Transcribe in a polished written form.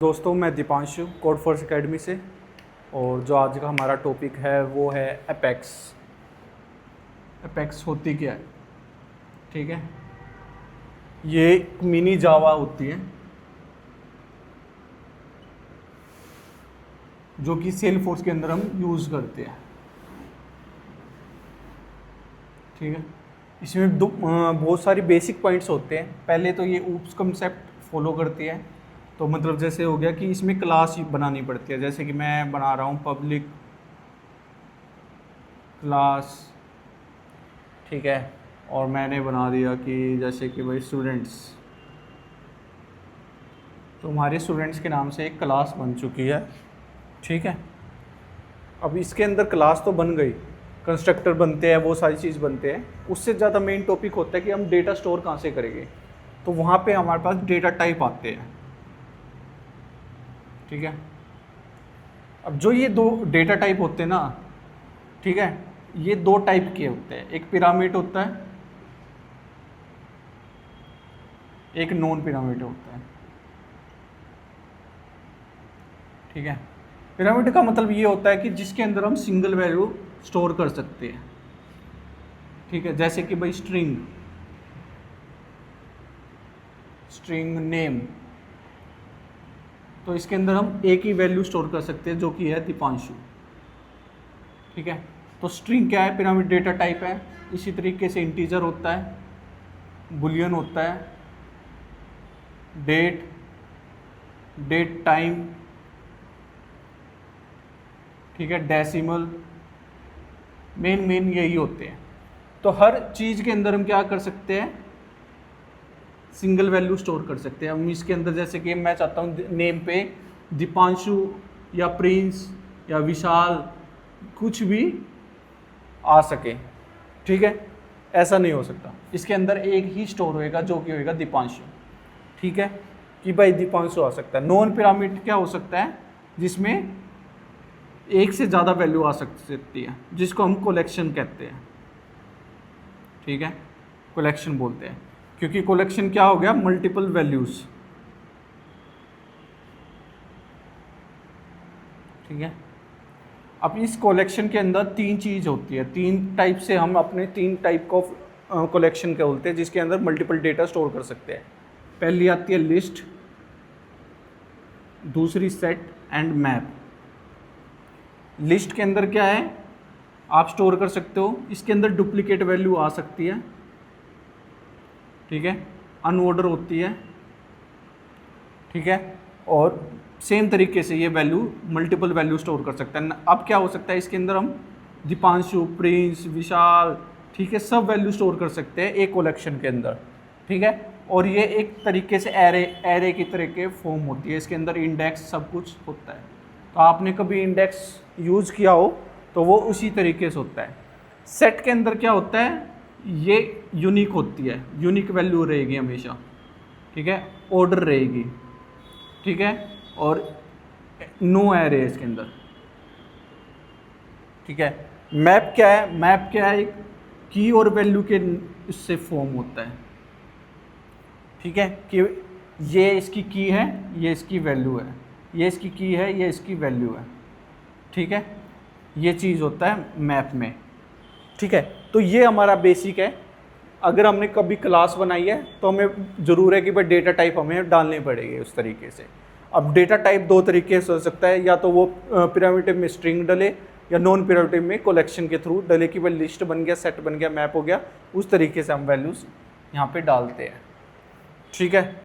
दोस्तों, मैं Deepanshu code force academy से। और जो आज का हमारा टॉपिक है वो है एपेक्स। एपेक्स होती क्या है? ठीक है, ये एक मिनी जावा होती है जो कि सेल फोर्स के अंदर हम यूज़ करते हैं। ठीक है, इसमें बहुत सारी बेसिक पॉइंट्स होते हैं। पहले तो ये ऊप्स कंसेप्ट फॉलो करती है। तो मतलब जैसे हो गया कि इसमें क्लास बनानी पड़ती है। जैसे कि मैं बना रहा हूँ पब्लिक क्लास, ठीक है, और मैंने बना दिया कि जैसे कि भाई स्टूडेंट्स, तो हमारे स्टूडेंट्स के नाम से एक क्लास बन चुकी है। ठीक है, अब इसके अंदर क्लास तो बन गई, कंस्ट्रक्टर बनते हैं, वो सारी चीज़ बनते हैं। उससे ज़्यादा मेन टॉपिक होता है कि हम डेटा स्टोर कहाँ से करेंगे। तो वहाँ पे हमारे पास डेटा टाइप आते हैं। ठीक है, अब जो ये दो डेटा टाइप होते हैं ना, ठीक है, ये दो टाइप के होते हैं। एक पिरामिड होता है, एक नॉन पिरामिड होता है। ठीक है, पिरामिड का मतलब ये होता है कि जिसके अंदर हम सिंगल वैल्यू स्टोर कर सकते हैं। ठीक है, जैसे कि भाई स्ट्रिंग नेम, तो इसके अंदर हम एक ही वैल्यू स्टोर कर सकते हैं जो कि है दीपांशु। ठीक है, तो स्ट्रिंग क्या है? पिरामिड डेटा टाइप है। इसी तरीके से इंटीजर होता है, बुलियन होता है, डेट टाइम, ठीक है, डेसिमल, मेन यही होते हैं। तो हर चीज़ के अंदर हम क्या कर सकते हैं? सिंगल वैल्यू स्टोर कर सकते हैं। हम इसके अंदर जैसे कि मैं चाहता हूँ नेम पे दीपांशु या प्रिंस या विशाल कुछ भी आ सके। ठीक है, ऐसा नहीं हो सकता। इसके अंदर एक ही स्टोर होएगा जो कि होएगा दीपांशु। ठीक है, कि भाई दीपांशु आ सकता है। नॉन पिरामिड क्या हो सकता है? जिसमें एक से ज़्यादा वैल्यू आ सकती है, जिसको हम कलेक्शन कहते हैं। ठीक है, कलेक्शन बोलते हैं, क्योंकि कलेक्शन क्या हो गया? Multiple values. ठीक है, अब इस कलेक्शन के अंदर तीन चीज़ होती है। तीन टाइप से हम अपने तीन टाइप ऑफ कलेक्शन के बोलते हैं जिसके अंदर मल्टीपल डेटा स्टोर कर सकते हैं। पहली आती है लिस्ट, दूसरी सेट एंड मैप। लिस्ट के अंदर क्या है? आप स्टोर कर सकते हो, इसके अंदर डुप्लीकेट वैल्यू आ सकती है। ठीक है, अनऑर्डर होती है। ठीक है, और सेम तरीके से ये वैल्यू मल्टीपल वैल्यू स्टोर कर सकता है। अब क्या हो सकता है? इसके अंदर हम दीपांशु, प्रिंस, विशाल, ठीक है, सब वैल्यू स्टोर कर सकते हैं एक कलेक्शन के अंदर। ठीक है, और ये एक तरीके से एरे की तरह के फॉर्म होती है। इसके अंदर इंडेक्स सब कुछ होता है। तो आपने कभी इंडेक्स यूज़ किया हो तो वो उसी तरीके से होता है। सेट के अंदर क्या होता है? ये यूनिक होती है, यूनिक वैल्यू रहेगी हमेशा। ठीक है, ऑर्डर रहेगी। ठीक है, और नो एरे इसके अंदर। ठीक है, मैप क्या है? मैप क्या है? एक की और वैल्यू के इससे फॉर्म होता है। ठीक है, कि ये इसकी की है, ये इसकी वैल्यू है, ये इसकी की है, ये इसकी वैल्यू है। ठीक है, ये चीज़ होता है मैप में। ठीक है, तो ये हमारा बेसिक है। अगर हमने कभी क्लास बनाई है तो हमें ज़रूर है कि भाई डेटा टाइप हमें डालनी पड़ेगी उस तरीके से। अब डेटा टाइप दो तरीके से हो सकता है, या तो वो पिरामिड में स्ट्रिंग डले या नॉन पिरामिड में कलेक्शन के थ्रू डले कि भाई लिस्ट बन गया, सेट बन गया, मैप हो गया। उस तरीके से हम वैल्यूज़ यहाँ पे डालते हैं। ठीक है।